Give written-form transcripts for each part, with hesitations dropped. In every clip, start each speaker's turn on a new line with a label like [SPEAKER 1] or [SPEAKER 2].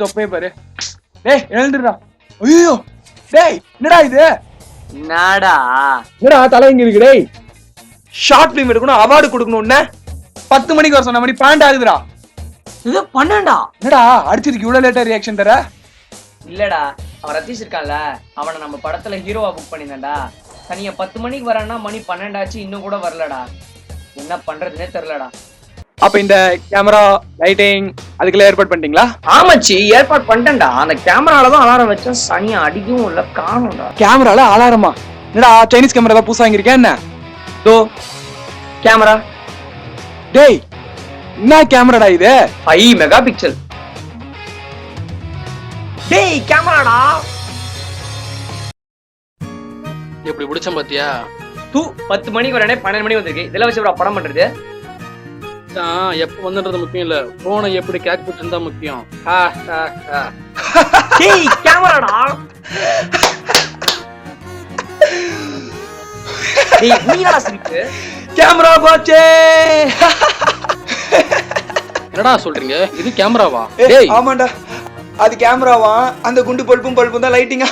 [SPEAKER 1] தொப்பே பாரு. டேய் எழுந்துடுறா. ஐயோ டேய் என்னடா இது? என்னடா தலை இங்க இருக்கு? டேய் ஷார்ட் பிலிம் எடுக்கணும், அவார்டு கொடுக்கணும்னு 10 மணிக்கு வர சொன்ன மணி 12 ஆகுதுடா.
[SPEAKER 2] இது 12.
[SPEAKER 1] என்னடா அடிச்சிருக்கு இவ்வளவு லேட்டா ரியாக்ஷன் தர?
[SPEAKER 2] இல்லடா, அவன் ரத்தீஷ் இருக்கான்ல, அவனை நம்ம படத்துல ஹீரோவா புக் பண்ணிருந்தா. தனியா 10 மணிக்கு வரான்னா மணி 12 ஆச்சு, இன்னும் கூட வரலடா. என்ன பண்றதுன்னே தெரியலடா.
[SPEAKER 1] அப்ப இந்த கேமரா லைட்டிங் அதுக்கெல்லாம் ஏற்பாடு பண்ணிட்டீங்களா?
[SPEAKER 2] ஆமாச்சி, ஏற்பாடு பண்ணிட்டேன்டா. அந்த கேமராலதான் அலாரம் வச்சேன், சனியா அடிக்கவும் இல்ல, காணும்டா.
[SPEAKER 1] கேமரால அலாரமா? என்னடா சைனீஸ் கேமரா தான் புதுசா வாங்கிருக்கேன் என்ன?
[SPEAKER 2] தோ கேமரா.
[SPEAKER 1] டேய் என்ன கேமராடா இது?
[SPEAKER 2] 5 மெகா பிக்சல். டேய் கேமராடா.
[SPEAKER 3] எப்படி பிடிச்ச பாத்தியா?
[SPEAKER 2] 10 மணிக்கு வரனே 12 மணி வந்திருக்கு. இதெல்லாம் வச்சு படம் பண்றது
[SPEAKER 3] எப்ப வந்துன்றது முக்கியம் இல்ல, போனை எப்படி கேட்ச் பண்ணிருந்தா முக்கியம்.
[SPEAKER 2] டேய் கேமராடா. டேய் நீடா சிரிப்பு.
[SPEAKER 1] கேமரா போச்சே.
[SPEAKER 3] என்னடா சொல்றீங்க? இது கேமராவா?
[SPEAKER 1] டேய் ஆமாடா, அது கேமராவா? அந்த குண்டு பல்பும் தான் லைட்டிங்கா?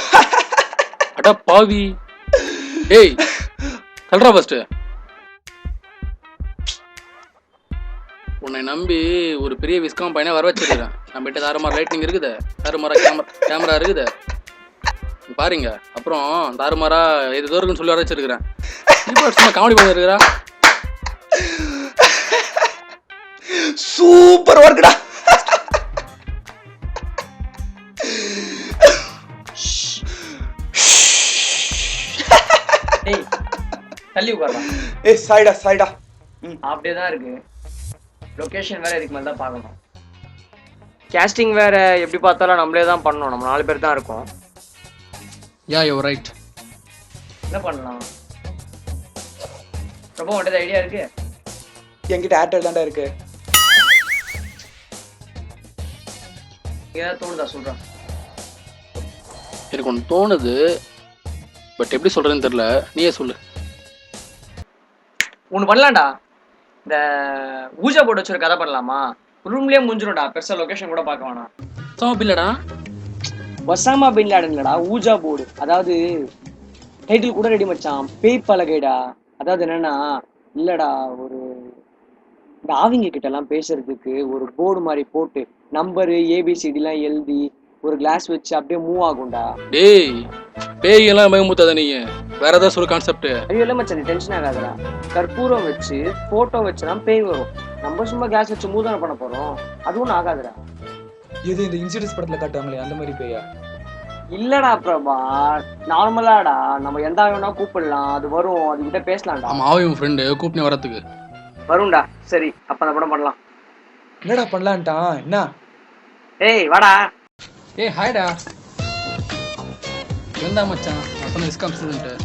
[SPEAKER 3] அட பாவி. டேய் சொல்றா ஃபர்ஸ்ட். உன்னை நம்பி ஒரு பெரிய விஸ்காம் பையனை வர வச்சிருக்கேன். நம்மகிட்ட தாறுமாற லைட்டிங் இருக்குது, தாறுமாறா கேமரா இருக்குது பாருங்க. அப்புறம் தாறுமாறா எது இருக்குன்னு சொல்லி வர வச்சிருக்கிறேன். இப்போ சும்மா காமெடி பண்ணிருக்கிறா.
[SPEAKER 1] சூப்பர் ஒர்க்டா.
[SPEAKER 2] டேய் தள்ளி உட்கார்றா.
[SPEAKER 1] ஏய் சைடா.
[SPEAKER 2] அப்படியே தான் இருக்கு. லொகேஷன் வேற இதுக்கு மேல தான் பார்க்கணும். கேஸ்டிங் வேற எப்படி பார்த்தாலும் நம்மளே தான் பண்ணணும். நம்ம 4 பேர் தான் இருக்கோம்.
[SPEAKER 3] Yeah you right.
[SPEAKER 2] என்ன பண்ணலாம்? ரொம்ப உண்டது ஐடியா இருக்கு.
[SPEAKER 1] என்கிட்ட ஏர்டெல் தான்டா இருக்கு.
[SPEAKER 2] ஏதாவது தோணுதா சொல்றேன்.
[SPEAKER 3] எனக்கு ஒன்று தோணுது, பட் எப்படி சொல்றேன்னு தெரியல, நீயே சொல்லு.
[SPEAKER 2] ஒன்று பண்ணலாம்டா. இந்த ஊஜா போட்டு வச்சு ஒரு கதை பண்ணலாமா? ரூம்லயே முடிஞ்சிடும்டா, பெருசா லொகேஷன் கூட பார்க்க வேணாம்.
[SPEAKER 3] இல்லடா
[SPEAKER 2] ஒசாமா பின் லாடன் இல்லடா, ஊஜா போர்டு. அதாவது டைட்டில் கூட ரெடி மச்சான், பேய் பலகைடா. அதாவது என்னன்னா, இல்லடா ஒரு இந்த ஆவிங்க கிட்ட எல்லாம் பேசுறதுக்கு ஒரு போர்டு மாதிரி போட்டு நம்பரு ஏபிசிடி எல்லாம் எழுதி ஒரு கிளாஸ் வச்சு அப்படியே மூவ் ஆகும்டா.
[SPEAKER 3] டேய் பேய் எல்லாம் பயமுத்தாத, நீ வேற ஏதாவது சொல்லு கான்செப்ட்.
[SPEAKER 2] ஐயோ இல்ல மச்சான், நீ டென்ஷன் ஆகாதடா. கற்பூரம் வச்சு போட்டோ வச்சுனா பேய் வரும். நம்ம சும்மா கிளாஸ் வச்சு மூவ் தானே பண்ண போறோம், அது ஒன்றும் ஆகாதுடா.
[SPEAKER 1] இது இந்த இன்சிடென்ட்ஸ் படத்துல காட்டுவாங்களே அந்த மாதிரி பேயா?
[SPEAKER 2] இல்லடா பிரபா, நார்மலாடா. நம்ம எந்த ஆவினா கூப்பிடலாம், அது வரும், அது கிட்ட பேசலாம்டா.
[SPEAKER 3] ஆமா, ஆவி உன் ஃப்ரெண்டு கூப்பிட்டு வரதுக்கு
[SPEAKER 2] வரும்டா. சரி அப்ப அந்த படம் பண்ணலாம்.
[SPEAKER 1] என்னடா பண்ணலான்ட்டான்? என்ன?
[SPEAKER 2] ஏய் வாடா.
[SPEAKER 3] ஏய் ஹாய்டா. எந்தா மச்சான், நான் சொன்ன விஸ்காம் ஸ்டூடெண்ட்.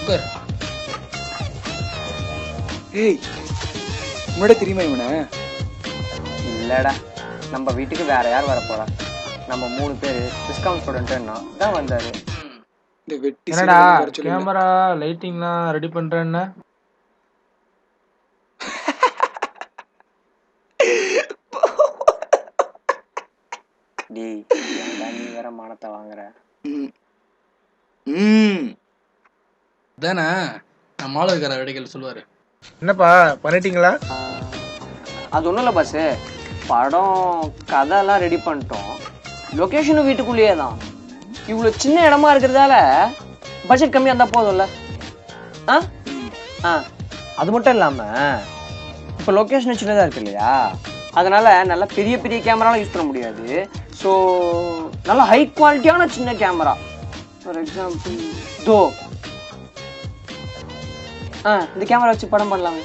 [SPEAKER 3] உட்கார்.
[SPEAKER 1] ஏய் முன்னாடி தெரியுமா இவனை?
[SPEAKER 2] இல்லடா, நம்ம வீட்டுக்கு வேற யார் வர போறா? நம்ம 3 பேரு விஸ்காம் ஸ்டூடெண்ட்னா தான் வந்தாரு.
[SPEAKER 1] இந்த வெட்டி
[SPEAKER 4] என்னடா கேமரா லைட்டிங்லாம் ரெடி பண்றேன்னா?
[SPEAKER 2] டேய் நீ வேற மானத்தை வாங்குற.
[SPEAKER 3] தானே நான் மாலை இருக்கிற வெடிகள் சொல்லுவாரு.
[SPEAKER 4] என்னப்பா பண்ணிட்டீங்களா?
[SPEAKER 2] அது ஒன்றும் இல்லை பாஸ், படம் கதைலாம் ரெடி பண்ணிட்டோம். லொக்கேஷனும் வீட்டுக்குள்ளேயே தான். இவ்வளோ சின்ன இடமா இருக்கிறதால பட்ஜெட் கம்மியாக இருந்தால் போதும்ல. அது மட்டும் இல்லாமல் இப்போ லொக்கேஷன் சின்னதாக இருக்கு இல்லையா, அதனால நல்லா பெரிய பெரிய கேமராலாம் யூஸ் பண்ண முடியாது. ஸோ நல்லா ஹை குவாலிட்டியான சின்ன கேமரா, ஃபார் எக்ஸாம்பிள் இந்த கேமரா வச்சு படம் பண்ணலாமே.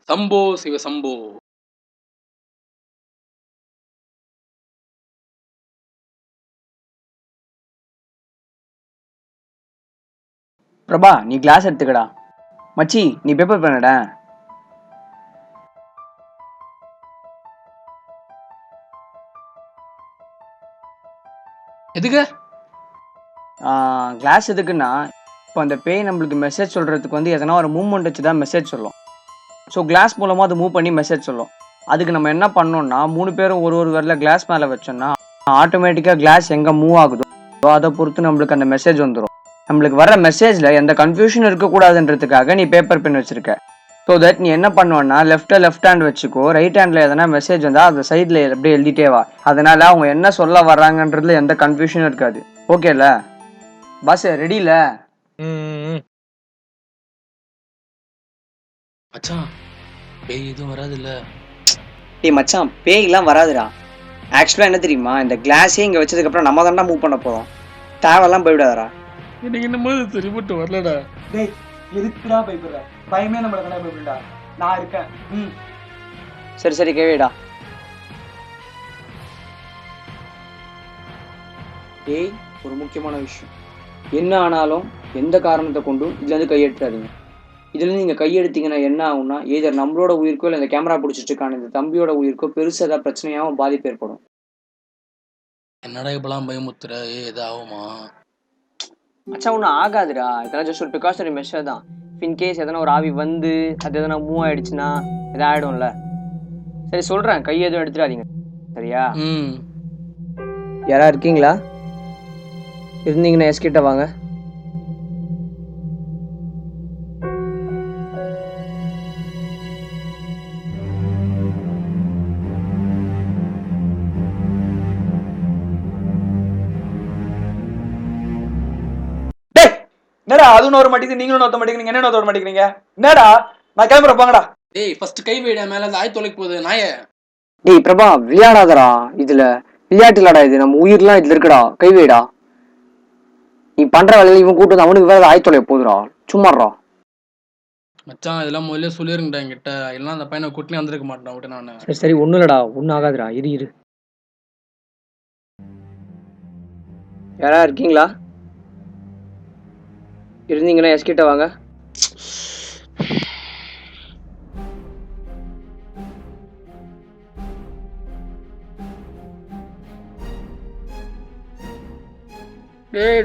[SPEAKER 3] சம்போ சிவ சம்போ.
[SPEAKER 2] பிரபா நீ கிளாஸ் எடுத்துக்கடா. மச்சி நீ பேப்பர் பண்ணடா.
[SPEAKER 3] எதுக்கு?
[SPEAKER 2] கிளாஸ் எதுக்குன்னா இப்போ அந்த பேய் நம்மளுக்கு மெசேஜ் சொல்கிறதுக்கு வந்து எதனா ஒரு மூவ்மெண்ட் வச்சு தான் மெசேஜ் சொல்லும். ஸோ கிளாஸ் மூலமாக அது மூவ் பண்ணி மெசேஜ் சொல்லும். அதுக்கு நம்ம என்ன பண்ணோம்னா 3 பேரும் ஒரு விரல கிளாஸ் மேலே வச்சோம்னா ஆட்டோமேட்டிக்காக கிளாஸ் எங்கே மூவ் ஆகுதோ அதை பொறுத்து நம்மளுக்கு அந்த மெசேஜ் வந்துடும். நம்மளுக்கு வர மெசேஜில் எந்த கன்ஃபியூஷன் இருக்கக்கூடாதுன்றதுக்காக நீ பேப்பர் பென் வச்சுருக்க. ஸோ தட் நீ என்ன பண்ணுவேன்னா லெஃப்ட் ஹேண்ட் வச்சுக்கோ, ரைட் ஹேண்டில் எதனா மெசேஜ் வந்தால் அந்த சைடில் அப்படியே எழுதிட்டே வா. அதனால் அவங்க என்ன சொல்ல வர்றாங்கன்றதுல எந்த கன்ஃபியூஷனும் இருக்காது. ஓகேல பாஸ், ரெடியில?
[SPEAKER 4] ம்
[SPEAKER 3] மச்சான் பேய் எதுவும் வராது இல்ல?
[SPEAKER 2] டேய் மச்சான், பேய்லாம் வராதுடா. ஆக்சுவலாக என்ன தெரியுமா, இந்த கிளாஸே இங்கே வச்சதுக்கப்புறம் நம்ம தான்டா மூவ் பண்ண போகிறோம். தேவையெல்லாம் போய்விடாதடா.
[SPEAKER 3] எனக்கு என்னமோ சரிப்பட்டு வரலடா.
[SPEAKER 1] டேய் எதுக்குடா பயப்படுற? பயமே நம்மள கடை பயப்படுடா. நான் இருக்கேன்.
[SPEAKER 2] சரி கேவேடா. டேய் ஒரு முக்கியமான விஷயம், என்ன ஆனாலும் எந்த காரணத்தை கொண்டும் இதுலேருந்து கையெடுத்துறாதீங்க. இதுலேருந்து நீங்கள் கையெடுத்தீங்கன்னா என்ன ஆகும்னா, ஏதர் நம்மளோட உயிருக்கோ இல்லை இந்த கேமரா பிடிச்சிட்டு இருக்கான இந்த தம்பியோட உயிருக்கோ பெருசாக ஏதாவது பிரச்சனையாகவும் பாதிப்பு ஏற்படும்.
[SPEAKER 3] என்னடா இப்பெல்லாம் பயமுத்துற? எது ஆகுமா?
[SPEAKER 2] மச்சா ஒன்றும் ஆகாதுடா. இதெல்லாம் ஜஸ்ட் ஒரு ப்ரிகாஷனரி மெஷர் தான். இன்கேஸ் எதனா ஒரு ஆவி வந்து அது எதனா மூவ் ஆயிடுச்சுன்னா எதாவது ஆகிடும்ல. சரி சொல்கிறேன், கை எதுவும் எடுத்துடாதீங்க சரியா? யாரா இருக்கீங்களா? இருந்தீங்கன்னா எஸ்கிட்ட வாங்க.
[SPEAKER 1] என்னடா அதுவும் ஒரு மாட்டேங்குது, நீங்களும் நோத்த மாட்டேங்கிறீங்க, என்ன நோத்த மாட்டேங்கிறீங்க? என்னடா நான் கிளம்புற போங்கடா.
[SPEAKER 3] டேய் ஃபர்ஸ்ட் கை வைடா, மேல அந்த ஆய் தொலைக்கு போகுது நாயே.
[SPEAKER 2] டேய் பிரபா, விளையாடாதடா. இதுல விளையாட்டு இல்லடா, இது நம்ம உயிர்லாம் இதுல இருக்குடா. கை வைடா. நீ பண்ற வேலையில இவன் கூட்டு வந்து அவனுக்கு வேலை ஆய் தொலைய போகுதுடா. சும்மாடுறா
[SPEAKER 3] மச்சான். இதெல்லாம் முதல்ல சொல்லிருங்கடா என்கிட்ட, இல்லைன்னா அந்த பையனை கூட்டினே வந்திருக்க மாட்டேன் விட்டு நான்.
[SPEAKER 2] சரி ஒன்றும் இல்லடா, ஒன்றும் ஆகாதுடா. இரு யாரா இருக்கீங்களா? இருந்தீங்கன்னா எஸ்கிட்ட வாங்க.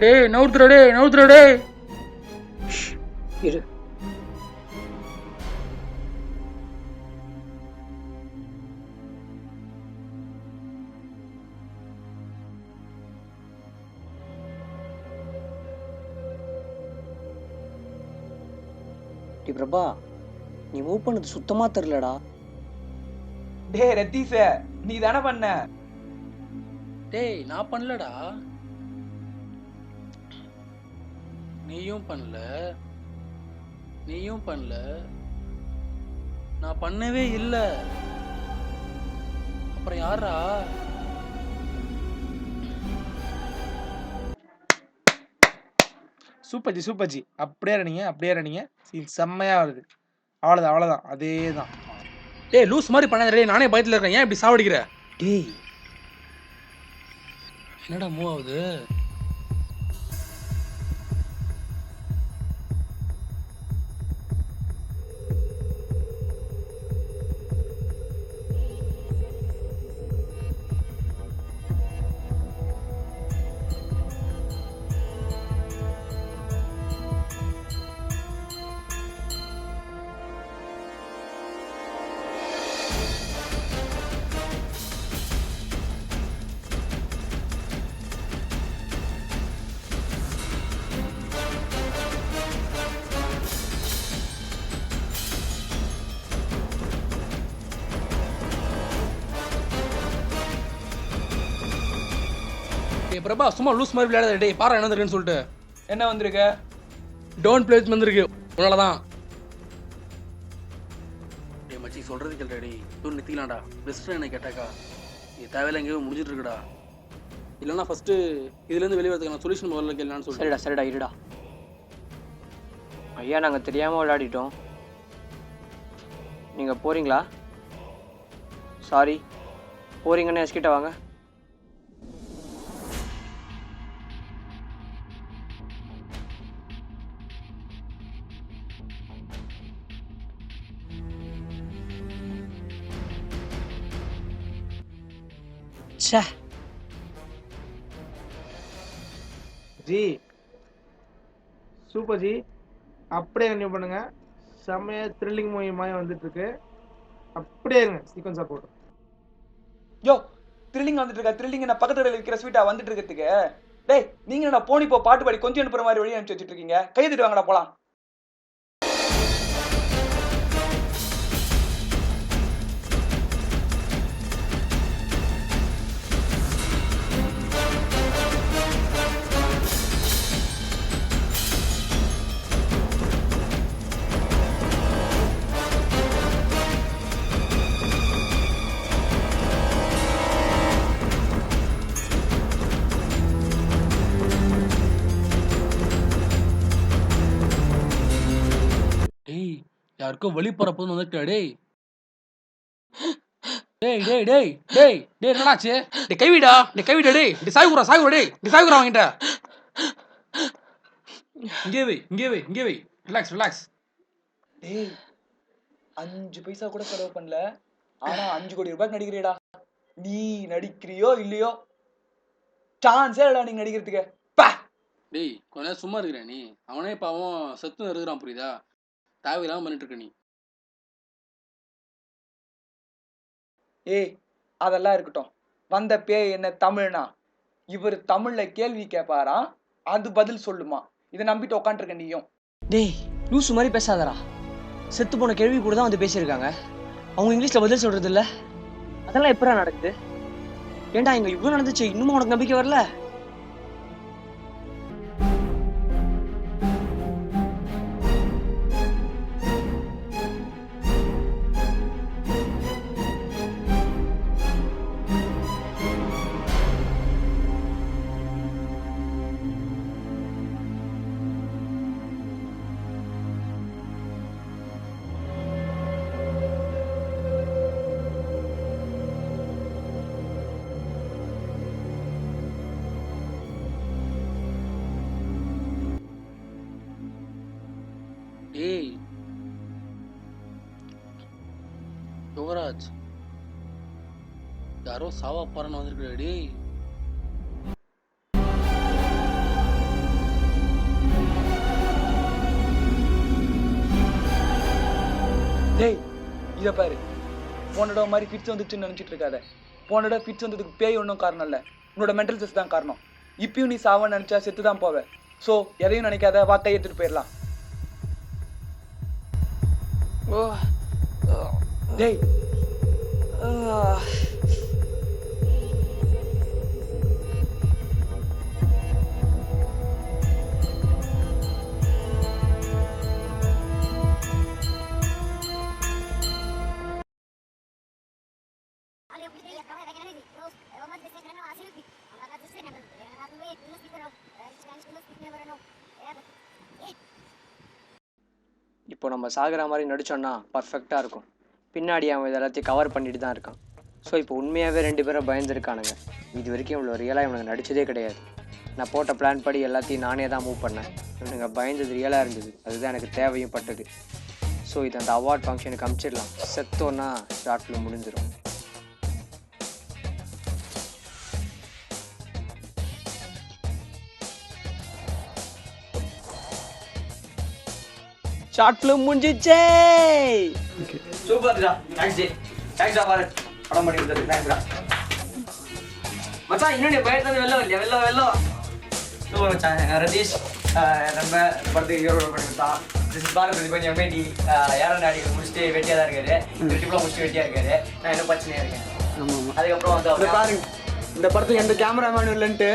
[SPEAKER 3] டேய் நவுத்துறா.
[SPEAKER 2] இரு. பிரபா, நீ மூவ் பண்ணது சுத்தமா தெரியலடா.
[SPEAKER 1] டேய் ரத்தீஸ, நீ தானே பண்ண?
[SPEAKER 3] டேய் நான் பண்ணலடா. நீயும் பண்ணல. நான் பண்ணவே இல்ல. அப்புறம் யாரா?
[SPEAKER 4] சூப்பர்ஜி அப்படியே ரணிங்க சீன் செம்மையா வருது. அவ்வளோதான் அதே தான்.
[SPEAKER 3] டேய் லூஸ் மாதிரி பண்ணாதே, நானே பயத்துல இருக்கேன். ஏன் இப்படி சாவடிக்கிற?
[SPEAKER 2] டேய்
[SPEAKER 3] என்னடா மூவ் ஆகுது? டேய் பிரபா, சும்மா லூஸ் மாதிரி விளையாடாத. டேய் பாரு என்ன வந்திருக்குன்னு சொல்லிட்டு.
[SPEAKER 1] என்ன வந்திருக்க?
[SPEAKER 3] டோன்ட் ப்ளே வந்திருக்கு. உன்னாலதான். டேய் மச்சி சொல்றது கேளுடா. டேய் தூர் நிறுத்திக்கலாம்டா. பெஸ்ட் என்ன கேட்டாக்கா நீ தேவையில்ல எங்கேயோ முடிஞ்சிட்டு இருக்குடா. இல்லைன்னா ஃபர்ஸ்ட் இதுலேருந்து வெளியே வரதுக்கான சொல்யூஷன் முதல்ல கேள்லான்னு சொல்லி.
[SPEAKER 2] சரிடா இருடா. ஐயா நாங்கள் தெரியாமல் விளையாடிட்டோம். நீங்கள் போகிறீங்களா? சாரி, போகிறீங்கன்னு எஸ்கிட்ட வாங்க.
[SPEAKER 4] G super G. அப்படியே கண்டினியூ பண்ணுங்க. செம்மையா த்ரில்லிங் மூவி மாதிரி வந்துட்டு இருக்கு. அப்படியே இருங்க, சீக்வன்ஸா போட்டு.
[SPEAKER 1] யோ த்ரில்லிங் வந்துட்டு இருக்கா? த்ரில்லிங் நான் பக்கத்துல இருக்கிற ஸ்வீட்டா வந்துட்டு இருக்கிறதுக்கு. டேய் நீங்க என்ன போனி போ பாட்டு பாடி கொஞ்சம் அனுப்புற மாதிரி வழி அனுப்பிச்சு வச்சுட்டு இருக்கீங்க. கை தட்டி வாங்கடா போலாம்.
[SPEAKER 3] டேய் யாருக்கோ வழி போறப்போது வந்துட்டா டேய். டேய் டேய் டேய் டேய் டேய் என்னடாச்சு? டேய் கைவிடா, டேய் கைவிடா டேய். டேய் சாய்குறா டேய். டேய் சாய்குறா வாங்கிட்ட. இங்கே வை. ரிலாக்ஸ்.
[SPEAKER 1] டேய் 5 பைசா கூட செலவு பண்ணல. ஆனா 5 கோடி ரூபாய்க்கு நடிக்கிறீடா. நீ நடிக்கிறியோ இல்லையோ சான்ஸே இல்லடா நீங்க நடிக்கிறதுக்கு.
[SPEAKER 3] டேய் கொஞ்ச நேரம் சும்மா இருக்கிற நீ. அவனே பாவம் செத்து இருக்கிறான் புரியுதா? தேவையில்லாம பண்ணிட்டு இருக்க நீ.
[SPEAKER 1] ஏய் அதெல்லாம் இருக்கட்டும். வந்த பேய் என்ன தமிழ்னா இவர் தமிழ்ல கேள்வி கேட்பாராம், அது பதில் சொல்லுமா. இதை நம்பிட்டு உட்காந்துருக்க நீயும்.
[SPEAKER 2] டேய் லூசு மாதிரி பேசாதடா. செத்து போன கேள்வி கூட தான் வந்து பேசியிருக்காங்க. அவங்க இங்கிலீஷ்ல பதில் சொல்றது இல்ல. அதெல்லாம் எப்படா நடக்குது? ஏன்டா இங்க இவ்வளவு நடந்துச்சு, இன்னும் உனக்கு நம்பிக்கை வரல?
[SPEAKER 3] டேய் யுவராஜ் யாரோ சாவா போறன்னு வந்திருக்கிற டேய்.
[SPEAKER 1] டேய் இதை பாரு, போனட மாதிரி ஃபிட்ஸ் வந்துச்சுன்னு நினைச்சிட்டு இருக்காத. போனட ஃபிட்ஸ் வந்ததுக்கு பேய் ஒன்றும் காரணம் இல்லை, உன்னோட மென்டல் ஸ்ட்ரெஸ் தான் காரணம். இப்பயும் நீ சாவன்னு நினைச்சா செத்து தான் போவ. ஸோ எதையும் நினைக்காத, வா கை எடுத்துட்டு போயிடலாம். டேய்
[SPEAKER 2] இப்போ நம்ம சாகிற மாதிரி நடிச்சோன்னா பர்ஃபெக்டா இருக்கும். பின்னாடி அவன் இது எல்லாத்தையும் கவர் பண்ணிட்டு தான் இருக்கான். ஸோ இப்போ உண்மையாகவே 2 பேரும் பயந்துருக்கானுங்க. இது வரைக்கும் இவ்வளோ ரியலாக இவனுக்கு நடிச்சதே கிடையாது. நான் போட்ட பிளான் படி எல்லாத்தையும் நானே தான் மூவ் பண்ணேன். இவனுங்க பயந்தது ரியலாக இருந்தது, அதுதான் எனக்கு தேவையும் பட்டது. ஸோ இது அந்த அவார்ட் ஃபங்க்ஷனுக்கு அனுப்பிச்சிடலாம். செத்தோன்னா ஷார்ட் ஃபிலிம் முடிஞ்சிடும். ஷார்ட் ஃபிலிம் முடிஞ்சிச்சே.
[SPEAKER 1] சூப்பர்டா. தேங்க்ஸ்டா பாரத், படம் பண்ணி கொடுத்தது. தேங்க்ஸ்டா
[SPEAKER 2] மச்சான். இன்னும் நீ பயத்துல வெளில வரலையா?
[SPEAKER 1] சூப்பர் மச்சான். ரதீஷ் நம்ம படத்துக்கு ஹீரோ பண்ணி கொடுத்தான். பாரத் கொஞ்சம் வேண்டி யாரும் அடிக்க முடிச்சுட்டு வெட்டியாக தான் இருக்காரு. டிப்ளமோ முடிச்சுட்டு வெட்டியாக இருக்காரு. நான் இன்னும் பிரச்சனையாக இருக்கேன். அதுக்கப்புறம் வந்து பாருங்க, இந்த படத்துக்கு எந்த கேமராமேனும் இல்லைன்ட்டு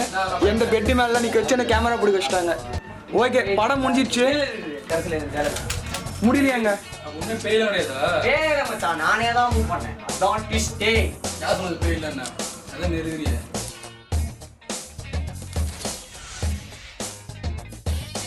[SPEAKER 1] எந்த பெட்டு மேலாம் நிற்க வச்சு அந்த கேமரா பிடிக்க வச்சுட்டாங்க. ஓகே படம் முடிஞ்சிடுச்சு. கடைசியில் முடியலையாங்க.
[SPEAKER 3] ஒன்றும் பெயில கிடையாதா?
[SPEAKER 2] மச்சான் நானே தான் மூவ் பண்ணேன். Don't twist.
[SPEAKER 3] யார் சொன்னது பெயில் என்ன? அதான் நெருங்கிய